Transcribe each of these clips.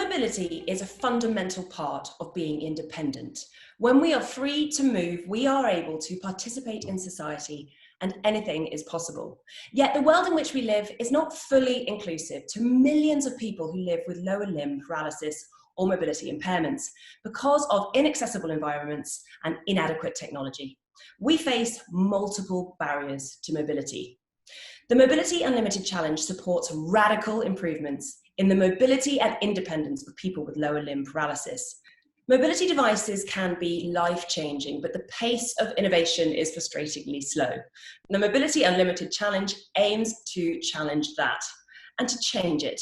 Mobility is a fundamental part of being independent. When we are free to move, we are able to participate in society and anything is possible. Yet the world in which we live is not fully inclusive to millions of people who live with lower limb paralysis or mobility impairments because of inaccessible environments and inadequate technology. We face multiple barriers to mobility. The Mobility Unlimited Challenge supports radical improvements in the mobility and independence of people with lower limb paralysis. Mobility devices can be life-changing, but the pace of innovation is frustratingly slow. The Mobility Unlimited Challenge aims to challenge that and to change it.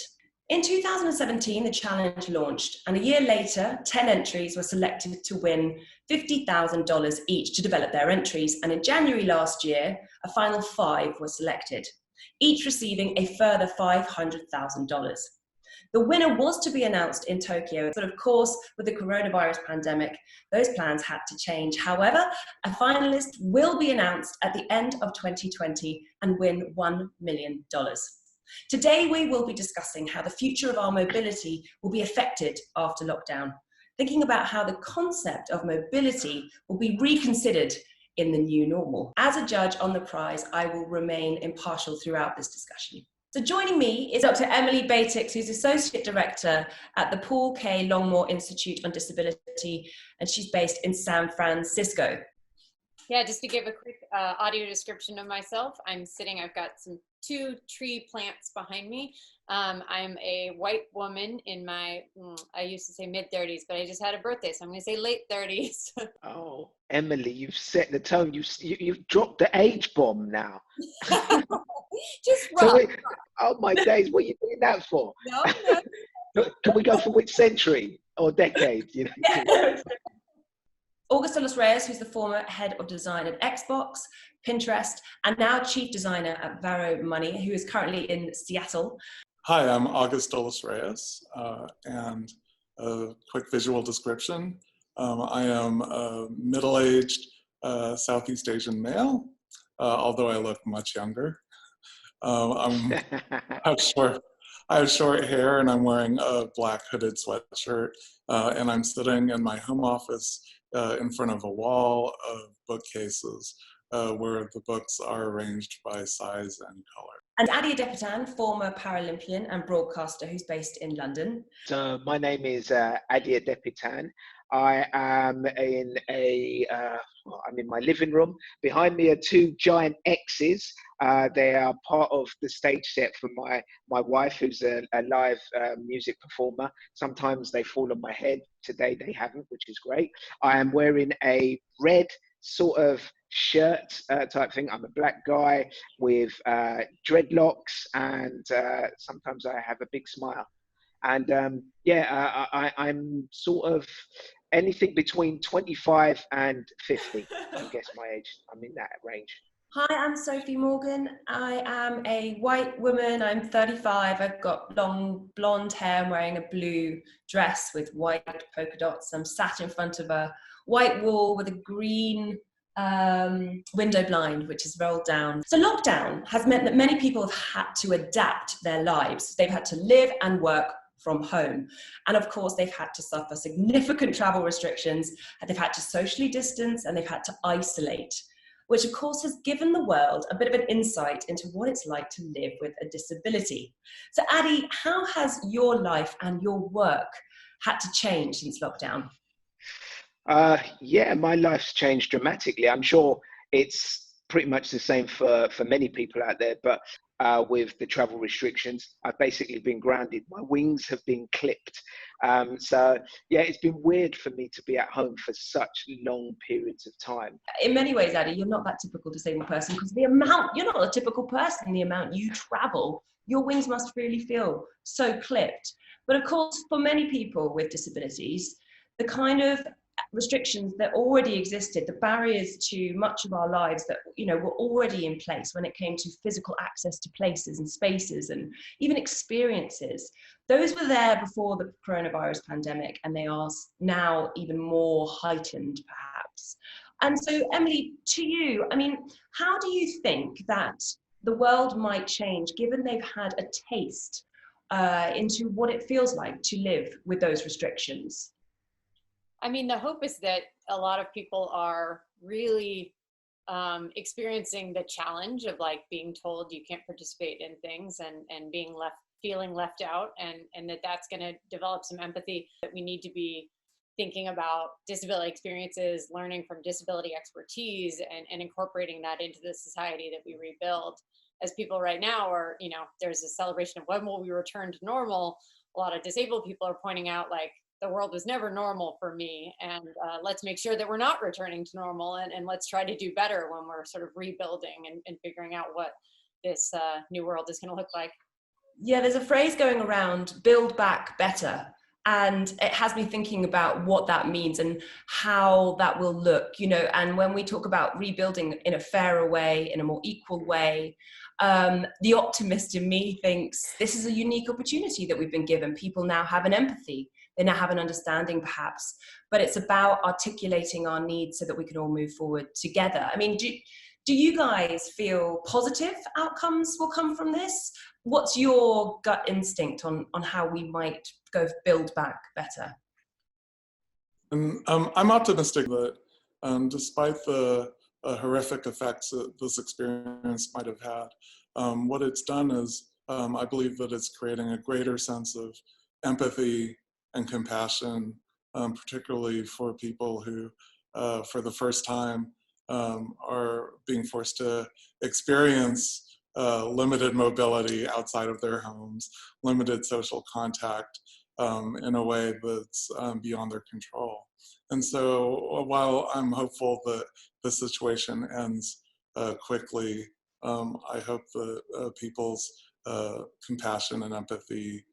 In 2017, the challenge launched, and a year later, 10 entries were selected to win $50,000 each to develop their entries, and in January last year, a final 5 were selected, each receiving a further $500,000. The winner was to be announced in Tokyo, but of course, with the coronavirus pandemic, those plans had to change. However, a finalist will be announced at the end of 2020 and win $1 million. Today, we will be discussing how the future of our mobility will be affected after lockdown, thinking about how the concept of mobility will be reconsidered in the new normal. As a judge on the prize, I will remain impartial throughout this discussion. So joining me is Dr. Emily Batix, who's Associate Director at the Paul K. Longmore Institute on Disability, and she's based in San Francisco. Yeah, just to give a quick audio description of myself, I've got 2 tree plants behind me. I'm a white woman in my, I used to say mid-30s, but I just had a birthday, so I'm going to say late 30s. Oh, Emily, you've set the tone. You've dropped the age bomb now. Just rough. So oh my days, what are you doing that for? No. Can we go for which century or decade? You know? Augustus Reyes, who's the former head of design at Xbox, Pinterest, and now chief designer at Varo Money, who is currently in Seattle. Hi, I'm Augustus Reyes, and a quick visual description. I am a middle-aged Southeast Asian male, although I look much younger. I have short hair, and I'm wearing a black hooded sweatshirt, and I'm sitting in my home office in front of a wall of bookcases where the books are arranged by size and color. And Adi Adepitan, former Paralympian and broadcaster who's based in London. So my name is Adi Adepitan. I am in I'm in my living room. Behind me are 2 giant X's. They are part of the stage set for my wife, who's a live music performer. Sometimes they fall on my head. Today they haven't, which is great. I am wearing a red sort of shirt type thing. I'm a black guy with dreadlocks, and sometimes I have a big smile. And I'm sort of anything between 25 and 50, I guess my age. I'm in that range. Hi, I'm Sophie Morgan. I am a white woman. I'm 35. I've got long blonde hair. I'm wearing a blue dress with white polka dots. I'm sat in front of a white wall with a green window blind, which is rolled down. So lockdown has meant that many people have had to adapt their lives. They've had to live and work from home. And of course, they've had to suffer significant travel restrictions, and they've had to socially distance, and they've had to isolate, which of course has given the world a bit of an insight into what it's like to live with a disability. So Adi, how has your life and your work had to change since lockdown? Yeah, my life's changed dramatically. I'm sure it's pretty much the same for many people out there, but with the travel restrictions, I've basically been grounded. My wings have been clipped. So yeah, it's been weird for me to be at home for such long periods of time. In many ways, Adi, you're not that typical disabled person, because you're not a typical person. The amount you travel, your wings must really feel so clipped. But of course, for many people with disabilities, the kind of restrictions that already existed, the barriers to much of our lives that were already in place when it came to physical access to places and spaces and even experiences, those were there before the coronavirus pandemic, and they are now even more heightened perhaps. And so Emily, to you, how do you think that the world might change given they've had a taste into what it feels like to live with those restrictions? I mean, the hope is that a lot of people are really experiencing the challenge of like being told you can't participate in things and being feeling left out, and that's going to develop some empathy, that we need to be thinking about disability experiences, learning from disability expertise, and incorporating that into the society that we rebuild. As people right now are, there's a celebration of when will we return to normal. A lot of disabled people are pointing out like, the world was never normal for me, and let's make sure that we're not returning to normal, and let's try to do better when we're sort of rebuilding and figuring out what this new world is going to look like. Yeah, there's a phrase going around, build back better. And it has me thinking about what that means and how that will look, and when we talk about rebuilding in a fairer way, in a more equal way, the optimist in me thinks this is a unique opportunity that we've been given. People now have an empathy. They now have an understanding, perhaps, but it's about articulating our needs so that we can all move forward together. I mean, do you guys feel positive outcomes will come from this? What's your gut instinct on how we might go build back better? And I'm optimistic that despite the horrific effects that this experience might have had, what it's done is I believe that it's creating a greater sense of empathy and compassion, particularly for people who, for the first time, are being forced to experience limited mobility outside of their homes, limited social contact in a way that's beyond their control. And so while I'm hopeful that the situation ends quickly, I hope that people's compassion and empathy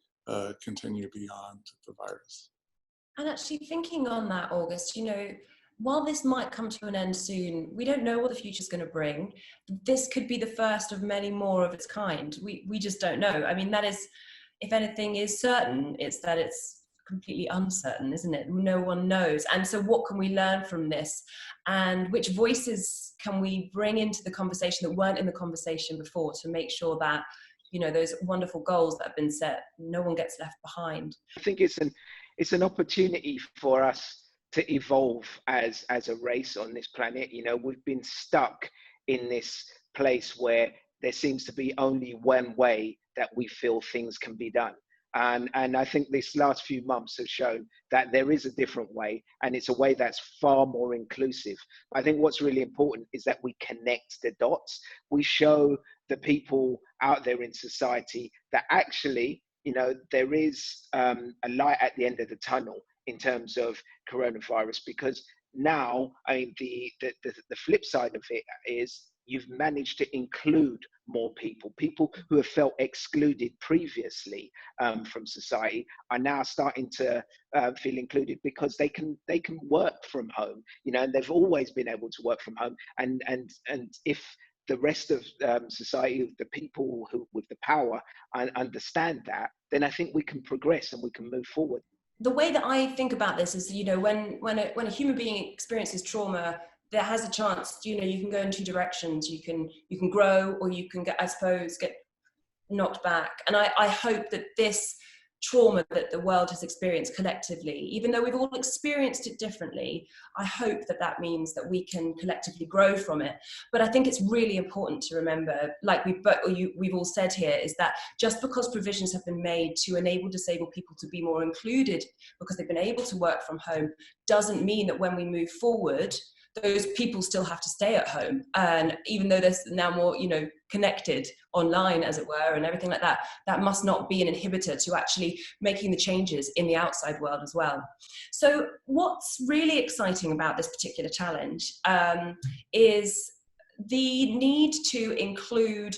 continue beyond the virus. And actually thinking on that, August, while this might come to an end soon, we don't know what the future's going to bring. This could be the first of many more of its kind. We just don't know. I mean, that is, if anything is certain, it's that it's completely uncertain, isn't it? No one knows. And so what can we learn from this? And which voices can we bring into the conversation that weren't in the conversation before to make sure that, those wonderful goals that have been set, no one gets left behind? I think it's an opportunity for us to evolve as a race on this planet. We've been stuck in this place where there seems to be only one way that we feel things can be done. And I think this last few months have shown that there is a different way, and it's a way that's far more inclusive. I think what's really important is that we connect the dots. We show the people out there in society that actually, there is a light at the end of the tunnel in terms of coronavirus, because now, I mean, the flip side of it is you've managed to include more people who have felt excluded previously from society are now starting to feel included because they can work from home, and they've always been able to work from home. And if the rest of society, the people who with the power, understand that, then I think we can progress and we can move forward. The way that I think about this is, when a human being experiences trauma, there has a chance, you can go in two directions. You can grow, or you can get knocked back. And I hope that this trauma that the world has experienced collectively, even though we've all experienced it differently, I hope that means that we can collectively grow from it. But I think it's really important to remember, like we've all said here, is that just because provisions have been made to enable disabled people to be more included because they've been able to work from home, doesn't mean that when we move forward, those people still have to stay at home. And even though there's now more, connected online, as it were, and everything like that, that must not be an inhibitor to actually making the changes in the outside world as well. So what's really exciting about this particular challenge is the need to include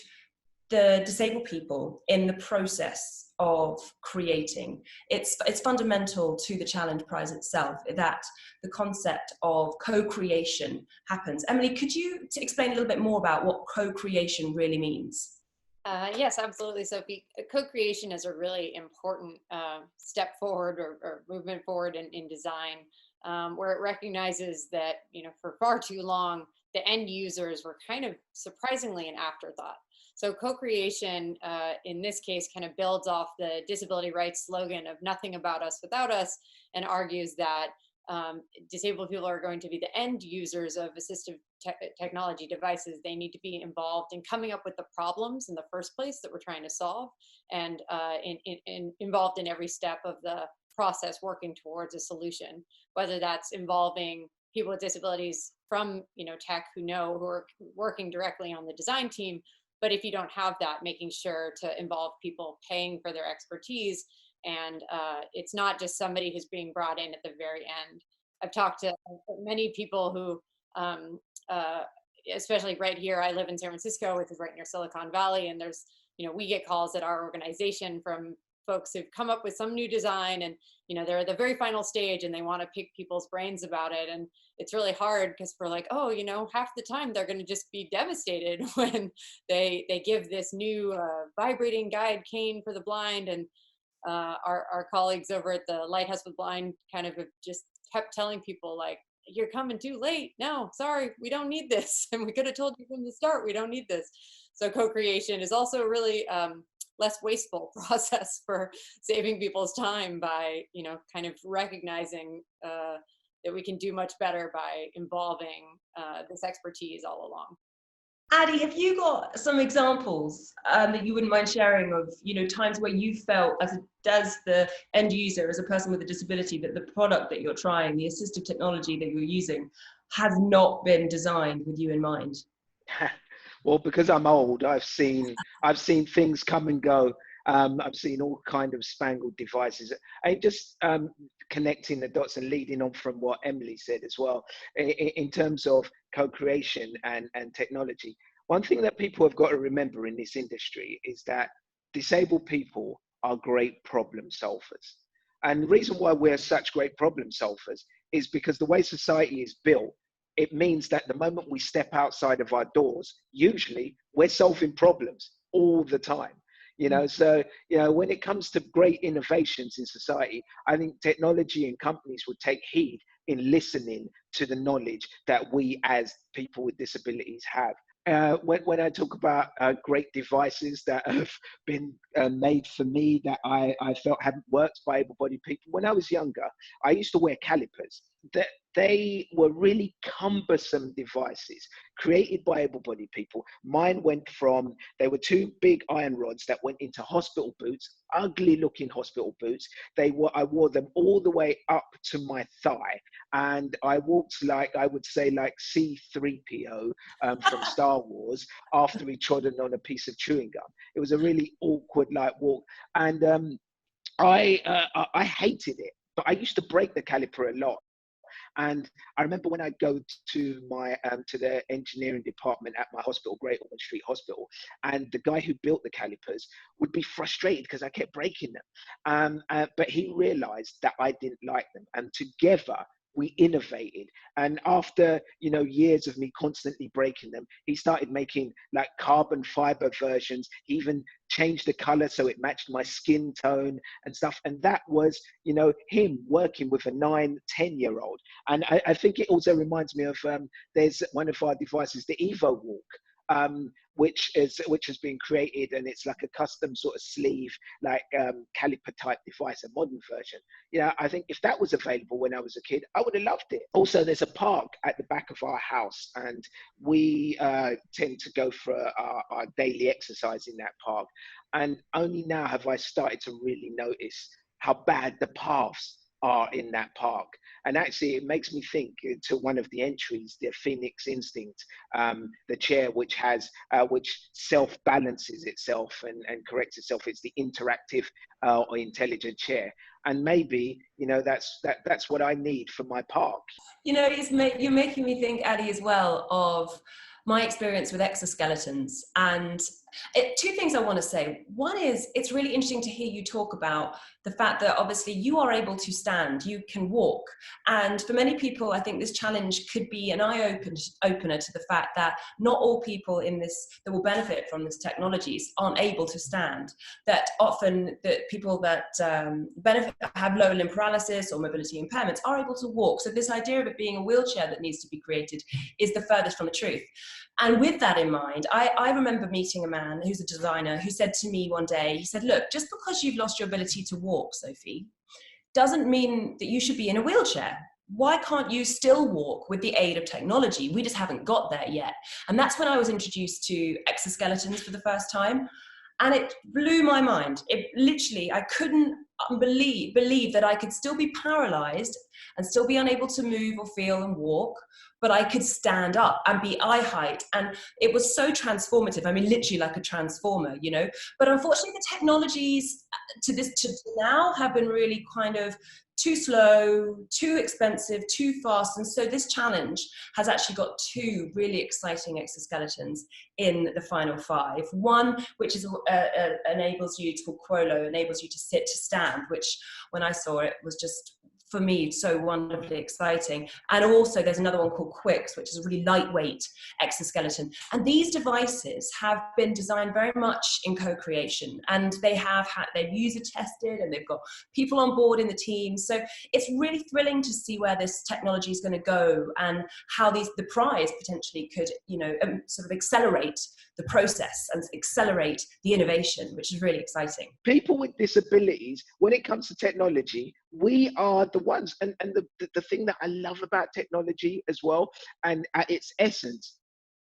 the disabled people in the process of creating. It's fundamental to the Challenge Prize itself that the concept of co-creation happens. Emily, could you explain a little bit more about what co-creation really means? Yes, absolutely, Sophie. Co-creation is a really important step forward or movement forward in design, where it recognizes that, for far too long, the end users were kind of surprisingly an afterthought. So co-creation in this case kind of builds off the disability rights slogan of nothing about us without us, and argues that disabled people are going to be the end users of assistive technology devices. They need to be involved in coming up with the problems in the first place that we're trying to solve, and involved in every step of the process working towards a solution, whether that's involving people with disabilities from tech who are working directly on the design team. But if you don't have that, making sure to involve people paying for their expertise. And it's not just somebody who's being brought in at the very end. I've talked to many people who, especially right here, I live in San Francisco, which is right near Silicon Valley, and there's, we get calls at our organization from folks who've come up with some new design, and they're at the very final stage and they want to pick people's brains about it. And it's really hard because we're like, oh, half the time they're going to just be devastated when they give this new vibrating guide cane for the blind. And our colleagues over at the Lighthouse for the Blind kind of have just kept telling people, like, you're coming too late. No, sorry, we don't need this. And we could have told you from the start, we don't need this. So co-creation is also a really less wasteful process for saving people's time by, kind of recognizing that we can do much better by involving this expertise all along. Addie, have you got some examples that you wouldn't mind sharing of, times where you felt, as the end user, as a person with a disability, that the product that you're trying, the assistive technology that you're using, has not been designed with you in mind? Well, because I'm old, I've seen things come and go. I've seen all kind of spangled devices. I just connecting the dots and leading on from what Emily said as well, in terms of co-creation and technology. One thing that people have got to remember in this industry is that disabled people are great problem solvers. And the reason why we're such great problem solvers is because the way society is built, it means that the moment we step outside of our doors, usually we're solving problems all the time. So when it comes to great innovations in society, I think technology and companies would take heed in listening to the knowledge that we as people with disabilities have. When I talk about great devices that have been made for me that I felt hadn't worked by able-bodied people, when I was younger, I used to wear calipers. They were really cumbersome devices created by able-bodied people. Mine they were two big iron rods that went into hospital boots, ugly looking hospital boots. I wore them all the way up to my thigh. And I walked like C-3PO from Star Wars after he trodden on a piece of chewing gum. It was a really awkward walk. And I hated it, but I used to break the caliper a lot. And I remember when I'd go to to the engineering department at my hospital, Great Ormond Street Hospital, and the guy who built the calipers would be frustrated because I kept breaking them. But he realized that I didn't like them. And together, we innovated. And after years of me constantly breaking them, he started making carbon fiber versions. He even changed the color so it matched my skin tone and stuff. And that was him working with a 9-10-year-old. And I think it also reminds me of there's one of our devices, the Evo Walk, which has been created, and it's like a custom sort of sleeve, caliper type device, a modern version. I think if that was available when I was a kid, I would have loved it. Also, there's a park at the back of our house, and we tend to go for our daily exercise in that park. And only now have I started to really notice how bad the paths are in that park. And actually it makes me think to one of the entries, the Phoenix Instinct, the chair which self-balances itself and corrects itself. It's the interactive or intelligent chair. And maybe, that's what I need for my park. You're making me think, Addie, as well, of my experience with exoskeletons. And two things I want to say. One is, it's really interesting to hear you talk about the fact that obviously you are able to stand, you can walk. And for many people, I think this challenge could be an eye-opener to the fact that not all people that will benefit from this technologies aren't able to stand. That often that people that benefit, have low limb paralysis or mobility impairments, are able to walk. So this idea of it being a wheelchair that needs to be created is the furthest from the truth. And with that in mind, I remember meeting a man who's a designer who said to me one day, he said, look, just because you've lost your ability to walk, Sophie, doesn't mean that you should be in a wheelchair. Why can't you still walk with the aid of technology? We just haven't got there yet. And that's when I was introduced to exoskeletons for the first time. And it blew my mind. It literally, I couldn't believe that I could still be paralyzed and still be unable to move or feel and walk, but I could stand up and be eye height. And it was so transformative. I mean, literally like a transformer, you know. But unfortunately, the technologies to now have been really kind of too slow, too expensive, too fast. And so this challenge has actually got two really exciting exoskeletons in the final 5. One, which is enables you, it's called Quolo, enables you to sit to stand, which when I saw it was just, for me, so wonderfully exciting. And also there's another one called Quix, which is a really lightweight exoskeleton. And these devices have been designed very much in co-creation, and they've user tested, and they've got people on board in the team. So it's really thrilling to see where this technology is going to go, and how the prize potentially could, you know, sort of accelerate the process and accelerate the innovation, which is really exciting. People with disabilities, when it comes to technology, we are the ones, and the thing that I love about technology as well, and at its essence,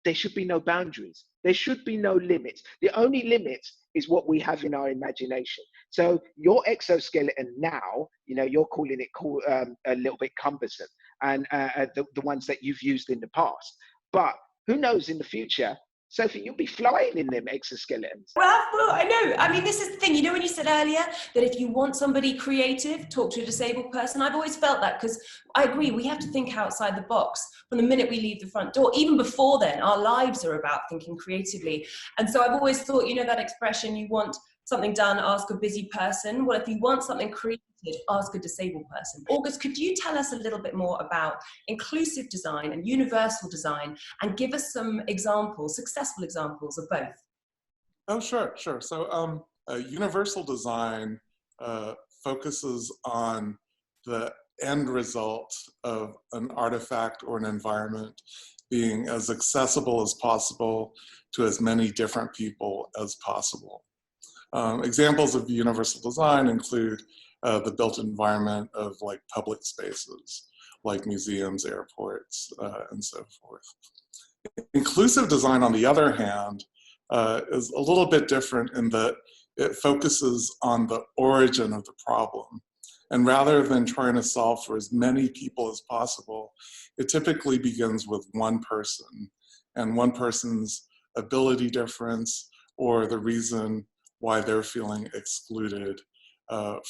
there should be no boundaries. There should be no limits. The only limit is what we have in our imagination. So your exoskeleton now, you know, you're calling it a little bit cumbersome, and the ones that you've used in the past. But who knows in the future, Sophie, you'll be flying in them exoskeletons. Well, I know. I mean, this is the thing. You know, when you said earlier that if you want somebody creative, talk to a disabled person. I've always felt that, because I agree, we have to think outside the box from the minute we leave the front door. Even before then, our lives are about thinking creatively. And so I've always thought, you know, that expression, you want something done, ask a busy person. Well, if you want something created, ask a disabled person. August, could you tell us a little bit more about inclusive design and universal design, and give us some examples, successful examples of both? Oh, sure. So universal design focuses on the end result of an artifact or an environment being as accessible as possible to as many different people as possible. Examples of universal design include the built environment of like public spaces, like museums, airports, and so forth. Inclusive design, on the other hand, is a little bit different in that it focuses on the origin of the problem. And rather than trying to solve for as many people as possible, it typically begins with one person and one person's ability difference, or the reason why they're feeling excluded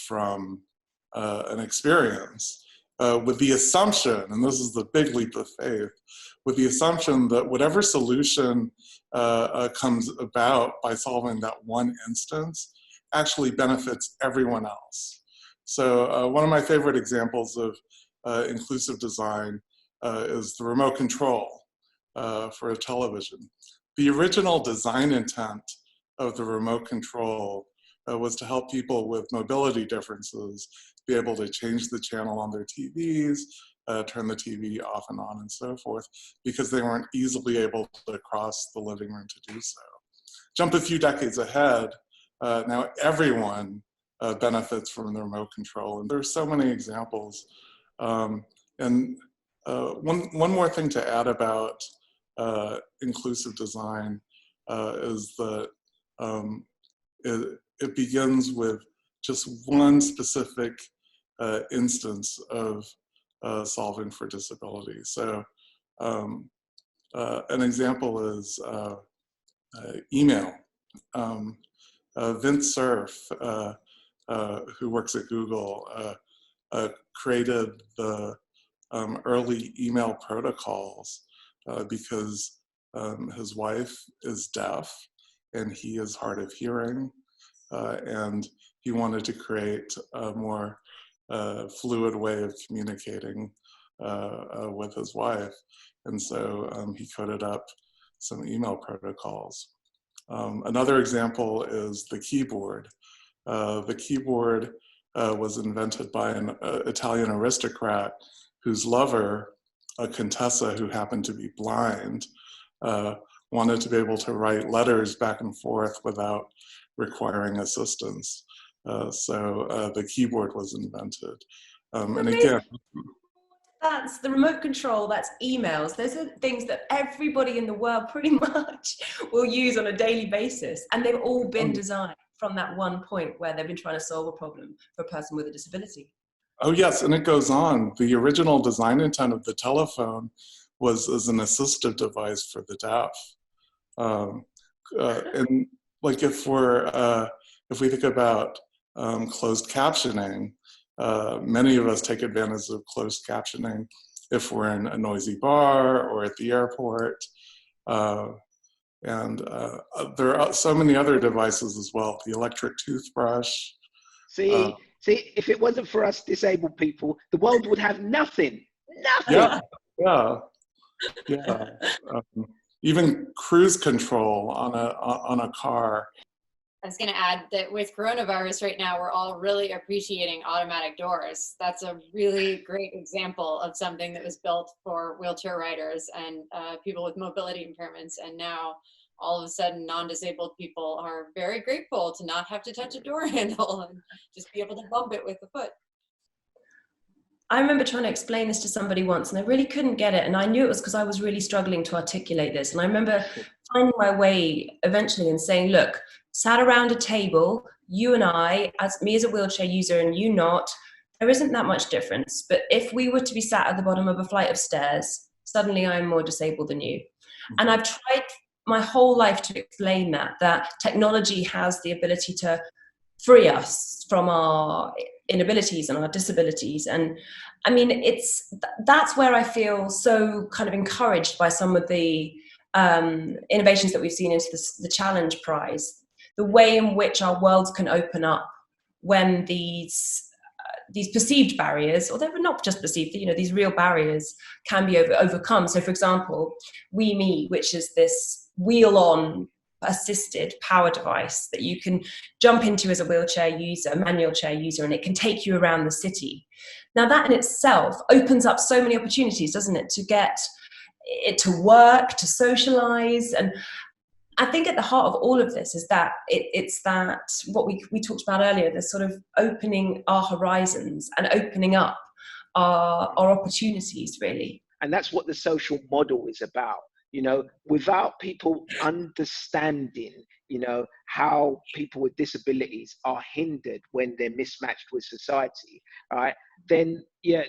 from an experience, with the assumption, and this is the big leap of faith, with the assumption that whatever solution comes about by solving that one instance actually benefits everyone else. So one of my favorite examples of inclusive design is the remote control for a television. The original design intent of the remote control was to help people with mobility differences be able to change the channel on their TVs, turn the TV off and on and so forth, because they weren't easily able to cross the living room to do so. Jump a few decades ahead, now everyone benefits from the remote control, and there's so many examples. One more thing to add about inclusive design is that it begins with just one specific instance of solving for disability. So an example is email. Vince Cerf, who works at Google, created the early email protocols because his wife is deaf and he is hard of hearing, and he wanted to create a more fluid way of communicating with his wife. And so he coded up some email protocols. Another example is the keyboard. The keyboard was invented by an Italian aristocrat whose lover, a contessa who happened to be blind, wanted to be able to write letters back and forth without requiring assistance. So the keyboard was invented. And again, that's the remote control, that's emails. Those are things that everybody in the world pretty much will use on a daily basis. And they've all been designed from that one point where they've been trying to solve a problem for a person with a disability. oh yes, and it goes on. The original design intent of the telephone was as an assistive device for the deaf. And like if we think about closed captioning, many of us take advantage of closed captioning if we're in a noisy bar or at the airport. And there are so many other devices as well. The electric toothbrush. See, if it wasn't for us disabled people, the world would have nothing. Yeah, yeah, yeah. Even cruise control on a car. I was going to add that with coronavirus right now, we're all really appreciating automatic doors. That's a really great example of something that was built for wheelchair riders and people with mobility impairments. And now all of a sudden non-disabled people are very grateful to not have to touch a door handle and just be able to bump it with the foot. I remember trying to explain this to somebody once and I really couldn't get it. And I knew it was because I was really struggling to articulate this. And I remember finding my way eventually and saying, look, sat around a table, you and I, as me as a wheelchair user and you not, there isn't that much difference. But if we were to be sat at the bottom of a flight of stairs, suddenly I'm more disabled than you. And I've tried my whole life to explain that technology has the ability to free us from our inabilities and our disabilities. And I mean, that's where I feel so kind of encouraged by some of the innovations that we've seen into the Challenge Prize, the way in which our worlds can open up when these perceived barriers, or they're not just perceived, you know, these real barriers can be overcome. So for example, WeMe, which is this wheel-on assisted power device that you can jump into as a wheelchair user, manual chair user, and it can take you around the city. Now that in itself opens up so many opportunities, doesn't it, to get it to work, to socialize. And I think at the heart of all of this is that it's that what we talked about earlier, the sort of opening our horizons and opening up our opportunities, really. And that's what the social model is about. You know, without people understanding, you know, how people with disabilities are hindered when they're mismatched with society, right? Then, yeah,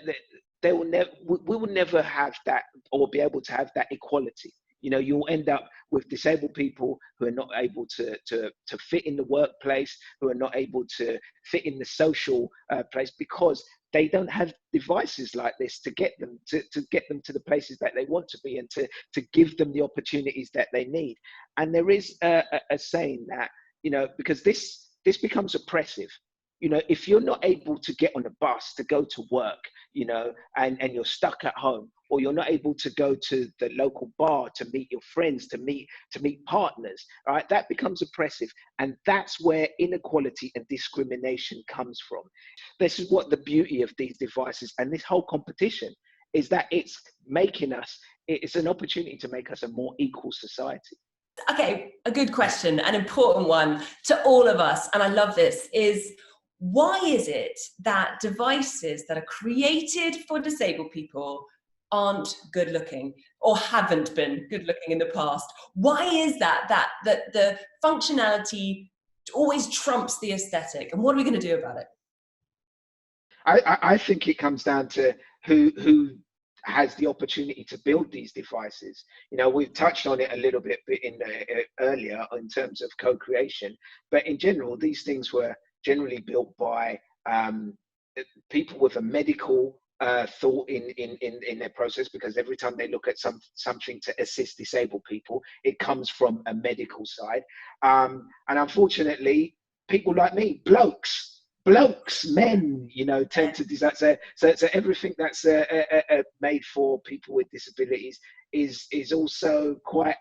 they will never, we will never have that or be able to have that equality. You know, you'll end up with disabled people who are not able to fit in the workplace, who are not able to fit in the social place because they don't have devices like this to get them to the places that they want to be and to give them the opportunities that they need. And there is a saying that, you know, because this becomes oppressive. You know, if you're not able to get on a bus to go to work, you know, and you're stuck at home, or you're not able to go to the local bar to meet your friends, to meet partners, right? That becomes oppressive. And that's where inequality and discrimination comes from. This is what the beauty of these devices and this whole competition is, that it's an opportunity to make us a more equal society. Okay, a good question, an important one to all of us, and I love this, is why is it that devices that are created for disabled people aren't good looking or haven't been good looking in the past? Why is that the functionality always trumps the aesthetic, and what are we going to do about it? I think it comes down to who has the opportunity to build these devices. You know, we've touched on it a little bit earlier in terms of co-creation, but in general, these things were generally built by people with a medical thought in their process, because every time they look at something to assist disabled people, it comes from a medical side. And unfortunately, people like me, blokes, men, you know, tend to design. So everything that's made for people with disabilities is also quite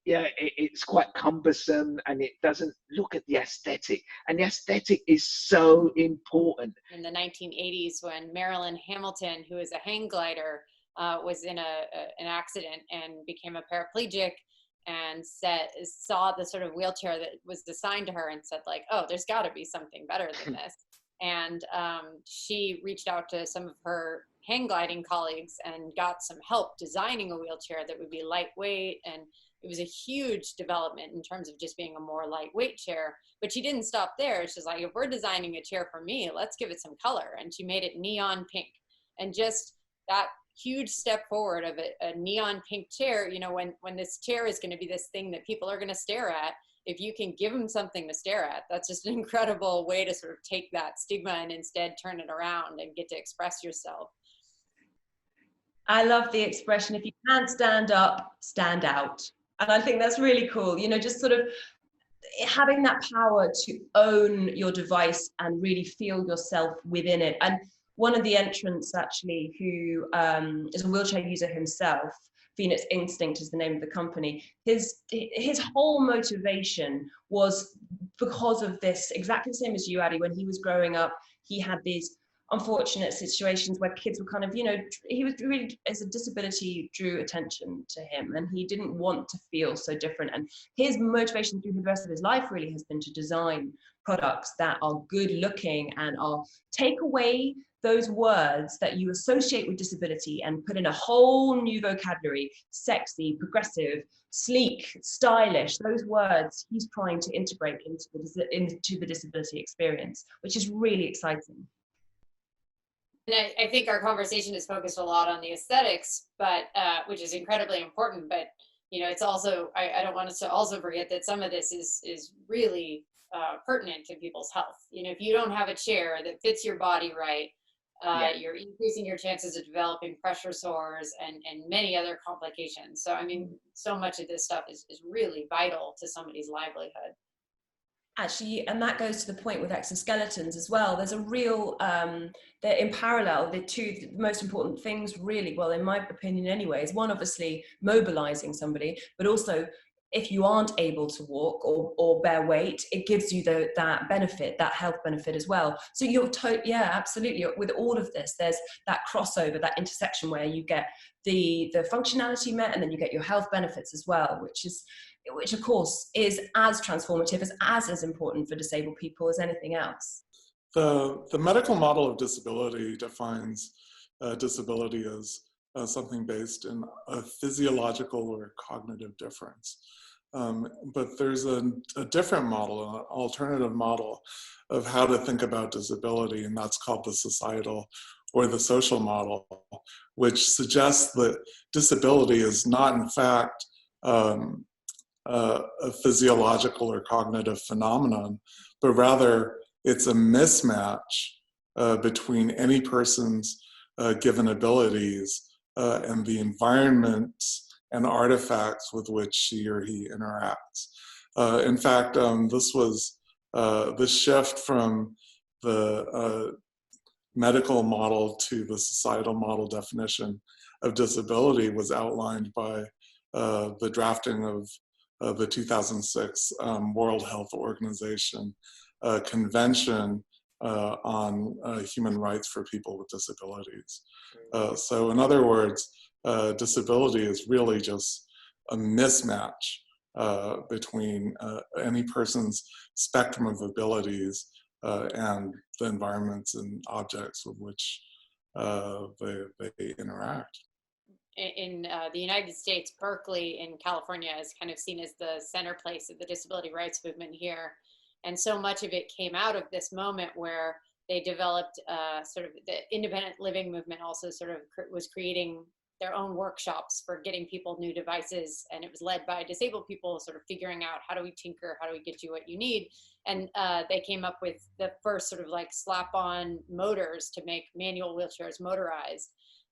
it's quite cumbersome, and it doesn't look at the aesthetic, and the aesthetic is so important. In the 1980s, when Marilyn Hamilton, who is a hang glider, was in an accident and became a paraplegic, and saw the sort of wheelchair that was assigned to her and said like, oh, there's got to be something better than this. And she reached out to some of her hang gliding colleagues and got some help designing a wheelchair that would be lightweight. And it was a huge development in terms of just being a more lightweight chair. But she didn't stop there. She's like, if we're designing a chair for me, let's give it some color. And she made it neon pink. And just that huge step forward of a neon pink chair, you know, when this chair is going to be this thing that people are going to stare at, if you can give them something to stare at, that's just an incredible way to sort of take that stigma and instead turn it around and get to express yourself. I love the expression, if you can't stand up, stand out. And I think that's really cool, you know, just sort of having that power to own your device and really feel yourself within it. And one of the entrants actually, who is a wheelchair user himself, Phoenix Instinct is the name of the company, his whole motivation was because of this, exactly the same as you, Addie. When he was growing up, he had these unfortunate situations where kids were kind of, you know, he was really, as a disability, drew attention to him, and he didn't want to feel so different. And his motivation through the rest of his life really has been to design products that are good looking and are take away those words that you associate with disability and put in a whole new vocabulary: sexy, progressive, sleek, stylish. Those words he's trying to integrate into the disability experience, which is really exciting. And I think our conversation is focused a lot on the aesthetics, but which is incredibly important. But you know, it's also, I don't want us to also forget that some of this is really pertinent to people's health. You know, if you don't have a chair that fits your body right, you're increasing your chances of developing pressure sores and many other complications. So I mean, so much of this stuff is really vital to somebody's livelihood. Actually, and that goes to the point with exoskeletons as well. There's a real, they're in parallel, the two most important things really, well, in my opinion anyway, is one, obviously mobilizing somebody, but also if you aren't able to walk or bear weight, it gives you that benefit, that health benefit as well. So you're yeah, absolutely. With all of this, there's that crossover, that intersection where you get the functionality met, and then you get your health benefits as well, which of course is as transformative, as important for disabled people as anything else. The medical model of disability defines disability as something based in a physiological or cognitive difference. But there's a different model, an alternative model of how to think about disability, and that's called the societal or the social model, which suggests that disability is not in fact a physiological or cognitive phenomenon, but rather it's a mismatch between any person's given abilities and the environments and artifacts with which she or he interacts. In fact, this shift from the medical model to the societal model definition of disability was outlined by the drafting of the 2006 World Health Organization Convention on Human Rights for People with Disabilities. So in other words, disability is really just a mismatch between any person's spectrum of abilities and the environments and objects with which they interact. In the United States, Berkeley in California is kind of seen as the center place of the disability rights movement here. And so much of it came out of this moment where they developed sort of the independent living movement also sort of was creating their own workshops for getting people new devices. And it was led by disabled people sort of figuring out, how do we tinker? How do we get you what you need? And they came up with the first sort of like slap-on motors to make manual wheelchairs motorized.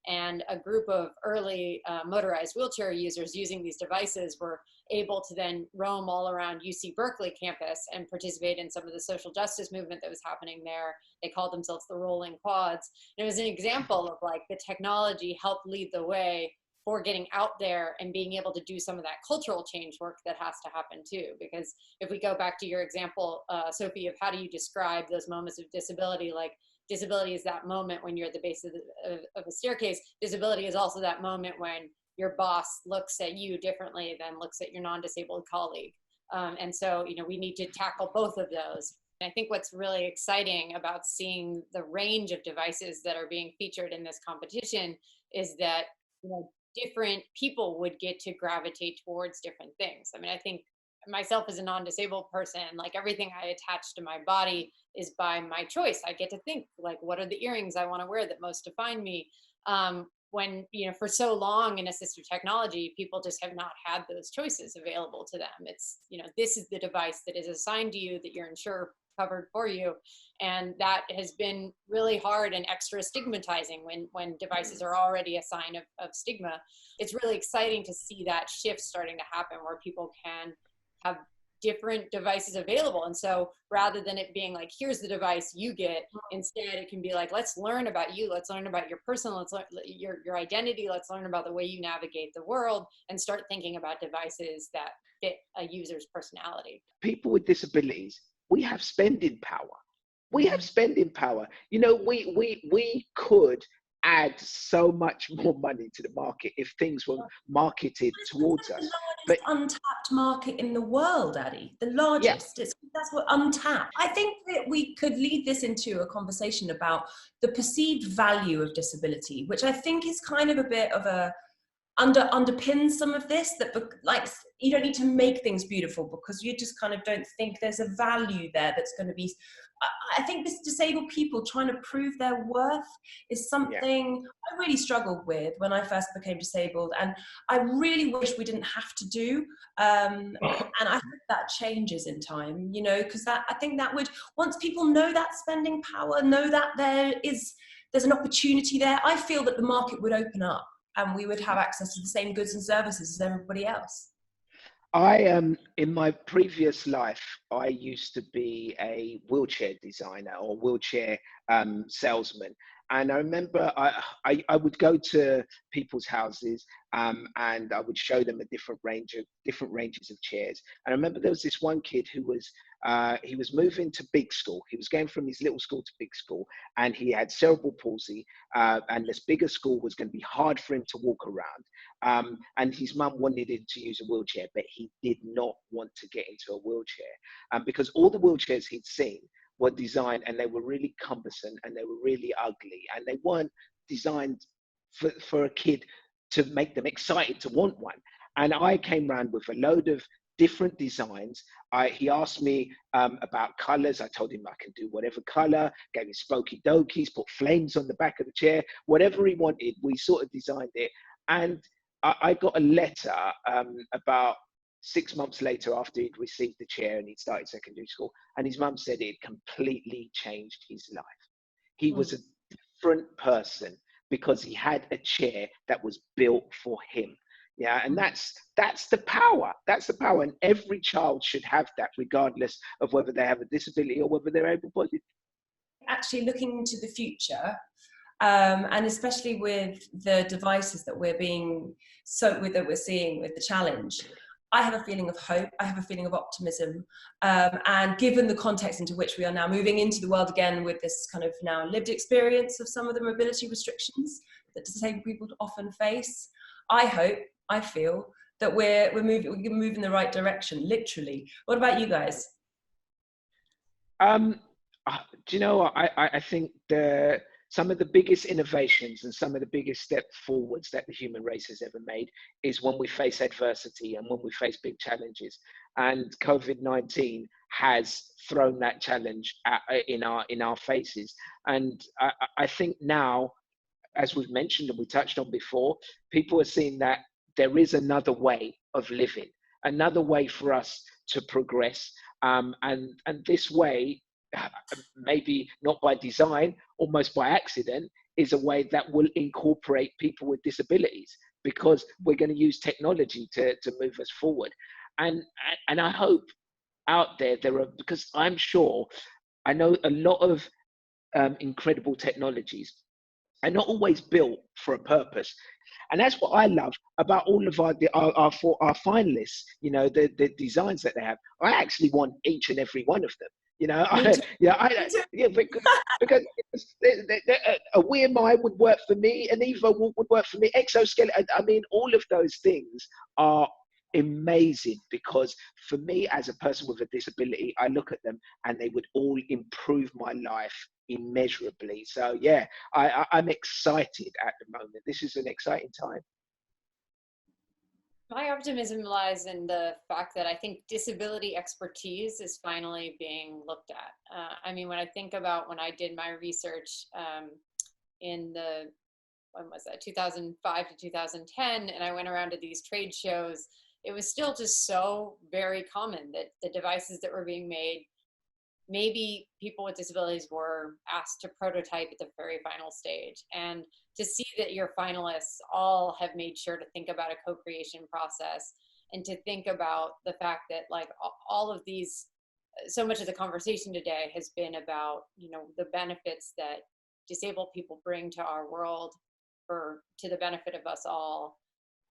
And a group of early motorized wheelchair users using these devices were able to then roam all around UC Berkeley campus and participate in some of the social justice movement that was happening there. They called themselves the Rolling Quads. And it was an example of like the technology helped lead the way for getting out there and being able to do some of that cultural change work that has to happen too. Because if we go back to your example, Sophie, of how do you describe those moments of disability, like disability is that moment when you're at the base of a staircase. Disability is also that moment when your boss looks at you differently than looks at your non-disabled colleague. And so, we need to tackle both of those. And I think what's really exciting about seeing the range of devices that are being featured in this competition is that, different people would get to gravitate towards different things. I mean, I think myself as a non-disabled person, like everything I attach to my body is by my choice. I get to think, like, what are the earrings I want to wear that most define me? When, for so long in assistive technology, people just have not had those choices available to them. It's, this is the device that is assigned to you, that your insurer covered for you. And that has been really hard and extra stigmatizing when devices are already a sign of stigma. It's really exciting to see that shift starting to happen, where people can have different devices available. And so rather than it being like, here's the device you get, instead it can be like, let's learn about you, let's learn about your personal, let's learn your identity, let's learn about the way you navigate the world, and start thinking about devices that fit a user's personality. People with disabilities, we have spending power. We have spending power. We could add so much more money to the market if things were marketed towards us. But untapped market in the world, Addy, the largest. Yeah. That's what untapped. I think that we could lead this into a conversation about the perceived value of disability, which I think is kind of a bit of a underpins some of this, that like you don't need to make things beautiful because you just kind of don't think there's a value there that's going to be. I think this disabled people trying to prove their worth is something I really struggled with when I first became disabled, and I really wish we didn't have to do. And I hope that changes in time, because I think that would, once people know that spending power, know that there's an opportunity there, I feel that the market would open up and we would have access to the same goods and services as everybody else. In my previous life, I used to be a wheelchair designer or wheelchair salesman. And I remember I would go to people's houses and I would show them different ranges of chairs. And I remember there was this one kid who was he was moving to big school. He was going from his little school to big school, and he had cerebral palsy. And this bigger school was going to be hard for him to walk around. And his mum wanted him to use a wheelchair, but he did not want to get into a wheelchair because all the wheelchairs he'd seen were designed, and they were really cumbersome and they were really ugly, and they weren't designed for a kid to make them excited to want one. And I came around with a load of different designs. He asked me about colors. I told him I could do whatever color, gave him spooky dokies, put flames on the back of the chair, whatever he wanted. We sort of designed it. And I got a letter about 6 months later after he'd received the chair and he'd started secondary school. And his mum said it completely changed his life. He was a different person because he had a chair that was built for him. Yeah, and that's the power. That's the power, and every child should have that, regardless of whether they have a disability or whether they're able-bodied. Actually, looking into the future, and especially with the devices that we're seeing with the challenge, I have a feeling of hope. I have a feeling of optimism, and given the context into which we are now moving into the world again, with this kind of now lived experience of some of the mobility restrictions that disabled people often face, I feel that we can move in the right direction, literally. What about you guys? Do you know, I think some of the biggest innovations and some of the biggest steps forwards that the human race has ever made is when we face adversity and when we face big challenges. And COVID-19 has thrown that challenge in our faces. And I think now, as we've mentioned and we touched on before, people are seeing that there is another way of living, another way for us to progress. And this way, maybe not by design, almost by accident, is a way that will incorporate people with disabilities, because we're going to use technology to move us forward. And I hope out there are, because I'm sure, I know a lot of incredible technologies are not always built for a purpose. And that's what I love about all of our finalists, the designs that they have. I actually want each and every one of them. You know, Me too. because a weird mind would work for me, and Eva would work for me. Exoskeleton, I mean, all of those things are amazing, because for me as a person with a disability, I look at them and they would all improve my life immeasurably. So yeah, I'm excited at the moment. This is an exciting time. My optimism lies in the fact that I think disability expertise is finally being looked at. I mean, when I think about when I did my research in the, when was that, 2005 to 2010, and I went around to these trade shows, it was still just so very common that the devices that were being made, maybe people with disabilities were asked to prototype at the very final stage. And to see that your finalists all have made sure to think about a co-creation process, and to think about the fact that like all of these, so much of the conversation today has been about, you know, the benefits that disabled people bring to our world to the benefit of us all.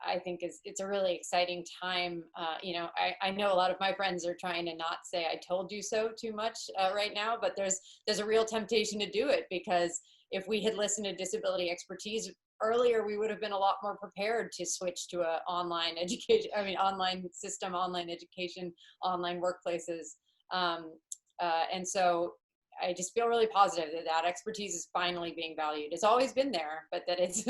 I think it's a really exciting time. You know, I know a lot of my friends are trying to not say "I told you so" too much right now, but there's a real temptation to do it, because if we had listened to disability expertise earlier, we would have been a lot more prepared to switch to a online education. I mean, online system, online education, online workplaces, and so I just feel really positive that that expertise is finally being valued. It's always been there, but that it's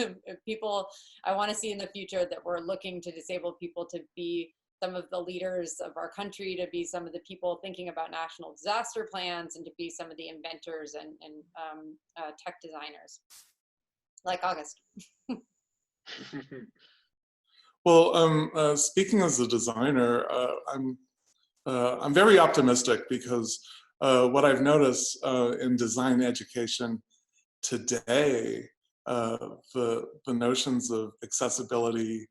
people, I want to see in the future that we're looking to disabled people to be some of the leaders of our country, to be some of the people thinking about national disaster plans, and to be some of the inventors and tech designers, like August. Well, speaking as a designer, I'm very optimistic, because what I've noticed in design education today, the notions of accessibility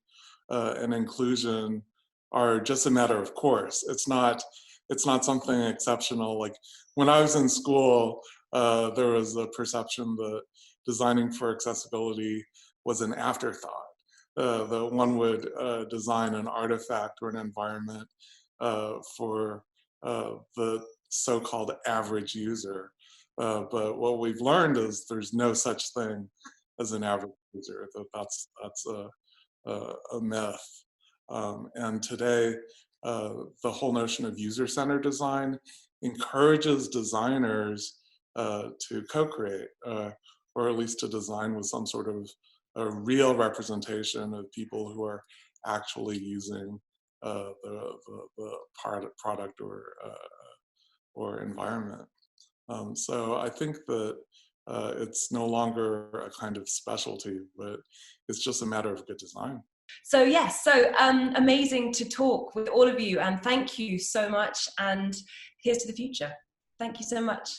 and inclusion are just a matter of course. It's not something exceptional. Like when I was in school, there was a perception that designing for accessibility was an afterthought. That one would design an artifact or an environment for the so-called average user. But what we've learned is there's no such thing as an average user. That's a myth. And today, the whole notion of user-centered design encourages designers to co-create, or at least to design with some sort of a real representation of people who are actually using the product or environment. So I think that it's no longer a kind of specialty, but it's just a matter of good design. So yes, so amazing to talk with all of you, and thank you so much, and here's to the future. Thank you so much.